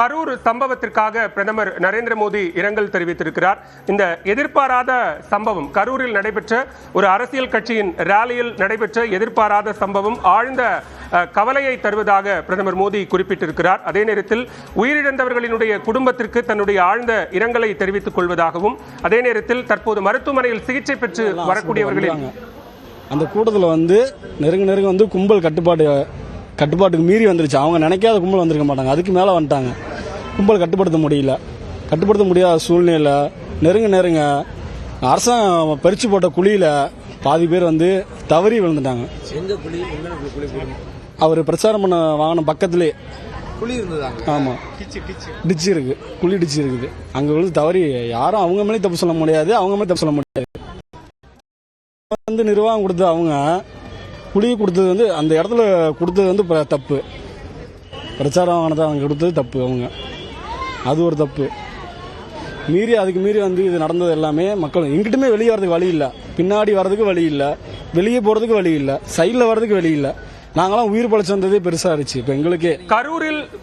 கரூர் சம்பவத்திற்காக பிரதமர் நரேந்திர மோடி இரங்கல் தெரிவித்திருக்கிறார். இந்த எதிர்பாராத சம்பவம் கரூரில் நடைபெற்ற ஒரு அரசியல் கட்சியின் ராலியில் நடைபெற்ற எதிர்பாராத சம்பவம் ஆழ்ந்த கவலையை தருவதாக பிரதமர் மோடி குறிப்பிட்டிருக்கிறார். அதே நேரத்தில் உயிரிழந்தவர்களினுடைய குடும்பத்திற்கு தன்னுடைய ஆழ்ந்த இரங்கலை தெரிவித்துக் கொள்வதாகவும், அதே நேரத்தில் தற்போது மருத்துவமனையில் சிகிச்சை பெற்று வரக்கூடியவர்களின் அந்த கூட்டத்தில் நெருங்க கும்பல் கட்டுப்பாட்டுக்கு மீறி வந்துருச்சு. அவங்க நினைக்காத கும்பல் வந்திருக்க மாட்டாங்க, அதுக்கு மேலே வந்துட்டாங்க. கும்பல் கட்டுப்படுத்த முடியாத சூழ்நிலை. நெருங்க அரசாங்கம் பறிச்சு போட்ட குழியில பாதி பேர் தவறி விழுந்துட்டாங்க. அவர் பிரச்சாரம் பண்ண வாகனம் பக்கத்திலே குழி இருந்தது. ஆமா, டிச்சு இருக்கு, குழி டிச்சு இருக்குது. அங்க விழுந்து தவறி யாரும் அவங்க மேலே தப்பு சொல்ல முடியாது, அவங்க மேலே தப்பு சொல்ல முடியாது. நிர்வாகம் கொடுத்தது அவங்க, குழி கொடுத்தது அந்த இடத்துல கொடுத்தது தப்பு. பிரச்சாரம் வாங்கினதை அவங்க கொடுத்தது தப்பு. அவங்க அது ஒரு தப்பு. அதுக்கு மீறி இது நடந்தது எல்லாமே மக்கள் எங்கிட்டுமே வெளியே வரதுக்கு வழி இல்லை, பின்னாடி வர்றதுக்கு வழி இல்லை, வெளியே போறதுக்கு வழி இல்லை, சைடில் வர்றதுக்கு வழி இல்லை. நாங்களாம் உயிர் பழைச்சு வந்ததே பெருசா இருந்துச்சு. இப்போ எங்களுக்கே கரூரில்